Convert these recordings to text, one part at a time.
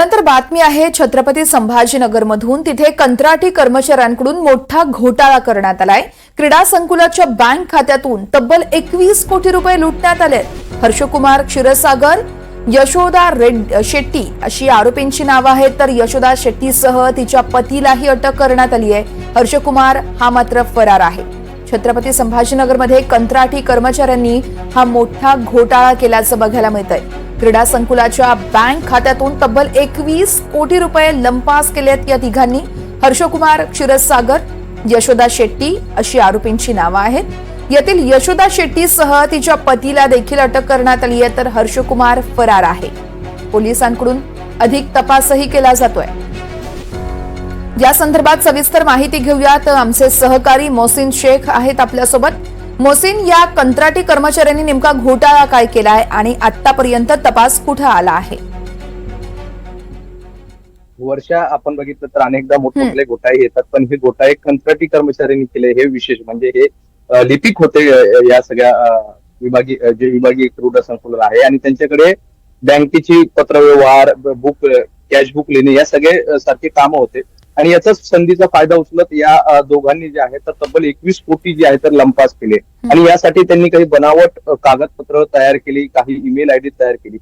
नंतर बातमी आहे छत्रपती संभाजीनगरमधून। तिथे कंत्राटी कर्मचाऱ्यांकडून मोठा घोटाळा करण्यात आलाय। क्रीडा संकुलाच्या बँक खात्यातून तब्बल 21 कोटी रुपये लुटण्यात आले। हर्षकुमार क्षीरसागर, यशोदा शेट्टी अशी आरोपींची नावे आहेत। तर यशोदा शेट्टीसह तिच्या पतीलाही अटक करण्यात आली आहे। हर्षकुमार हा मात्र फरार आहे। छत्रपती संभाजीनगरमध्ये कंत्राटी कर्मचाऱ्यांनी हा मोठा घोटाळा केल्याचं बघायला मिळतंय। क्रीडा संकुलाच्या बँक खात्यातून तब्बल 21 कोटी रुपये लंपास केलेत या तिघांनी। हर्षकुमार क्षीरसागर, यशोदा शेट्टी अशी आरोपींची नावे आहेत। यातील यशोदा शेट्टीसह तिच्या पतीला देखील अटक करण्यात आली आहे। तर हर्षकुमार फरार आहे। पोलिसांकडून अधिक तपासही केला जातोय। या संदर्भात सविस्तर माहिती घेऊयात। आमचे सहकारी मोहसिन शेख आहेत आपल्यासोबत। मोहसिन, या कंत्राटी कर्मचाऱ्यांनी नेमका घोटाळा काय केलाय आणि आतापर्यंत तपास कुठे आला आहे? वर्षा आपण बघितलं तर अनेकदा मोठमोठे घोटाळे येतात, पण हे घोटाळे कंत्राटी कर्मचाऱ्यांनी केले हे विशेष। म्हणजे हे लिपिक होते या सगळ्या विभागीय क्रीडा संकुल आहे आणि त्यांच्याकडे बँकेची पत्रव्यवहार, बुक, कॅशबुक लेणे या सगळे सारखे कामं होते आणि याचाच संधीचा फायदा उचलत या दोघांनी जे आहे तर तब्बल 21 कोटी जे आहे तर लंपास केले आणि यासाठी त्यांनी काही बनावट कागदपत्र तयार केली, काही ईमेल आयडी तयार केली।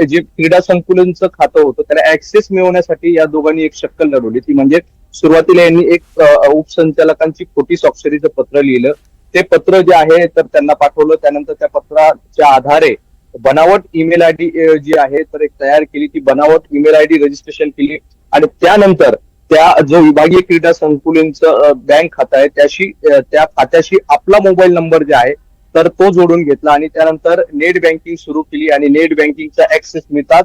जे क्रीडा संकुलांचं खातं होतं त्याला ऍक्सेस मिळवण्यासाठी या दोघांनी एक शक्कल लढवली। ती म्हणजे सुरुवातीला यांनी एक उपसंचालकांची खोटी स्वाक्षरीचं पत्र लिहिलं। ते पत्र जे आहे तर त्यांना पाठवलं। त्यानंतर त्या पत्राच्या आधारे बनावट ईमेल आयडी जी आहे तर एक तयार केली। ती बनावट ईमेल आयडी रजिस्ट्रेशन केली आणि त्यानंतर त्या जो विभागीय क्रीडा संकुलांचं बँक खातं आहे त्या खात्याशी आपला मोबाईल नंबर जे आहे तर तो जोडून घेतला आणि त्यानंतर नेट बँकिंग सुरू केली आणि नेट बँकिंगचा ऍक्सेस मिळतात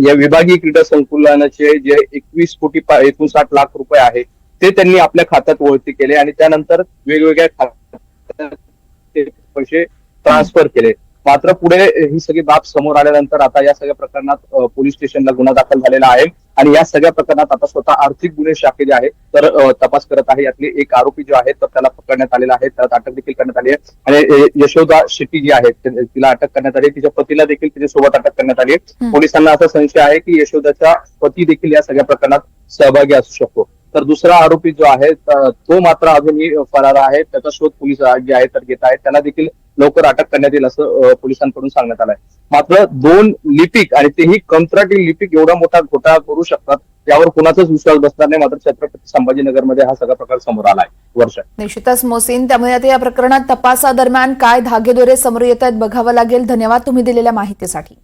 या विभागीय क्रीडा संकुलाचे जे 21 कोटी 59 लाख रुपये आहे ते त्यांनी आपल्या खात्यात वळती केले आणि त्यानंतर वेगवेगळ्या खात्यात पैसे ट्रान्सफर केले। मात्र पुढे ही सगळी बाब समोर आल्यानंतर आता या सगळ्या प्रकरणात पोलीस स्टेशनला गुन्हा दाखल झालेला आहे आणि या सगळ्या प्रकरणात आता स्वतः आर्थिक गुन्हे शाखे जे आहे तर तपास करत आहे। यातले एक आरोपी जो आहे तर त्याला पकडण्यात आलेला आहे, त्याला अटक देखील करण्यात आली आहे आणि यशोदा शेट्टी जी आहे तिला अटक करण्यात आली। तिच्या पतीला देखील तिच्यासोबत अटक करण्यात आली। पोलिसांना असा संशय आहे की यशोदाचा पती देखील या सगळ्या प्रकरणात सहभागी असू शकतो। तर दुसरा आरोपी जो आहे तो मात्र अजूनही फरार आहे। त्याचा शोध पोलीस जे आहे तर घेत आहेत। त्याला देखील लवकर अटक करण्यात येईल असं पोलिसांकडून सांगण्यात आलंय। मात्र 2 लिपिक आणि तेही कंत्राटी लिपिक एवढा मोठा घोटाळा करू शकतात यावर कुणाचाच विश्वास बसणार नाही। मात्र छत्रपती संभाजीनगरमध्ये हा सगळा प्रकार समोर आलाय। वर्षा, निश्चितच मोहसिन, त्यामुळे आता या प्रकरणात तपासादरम्यान काय धागेदोरे समोर येत आहेत बघावं लागेल। धन्यवाद तुम्ही दिलेल्या माहितीसाठी।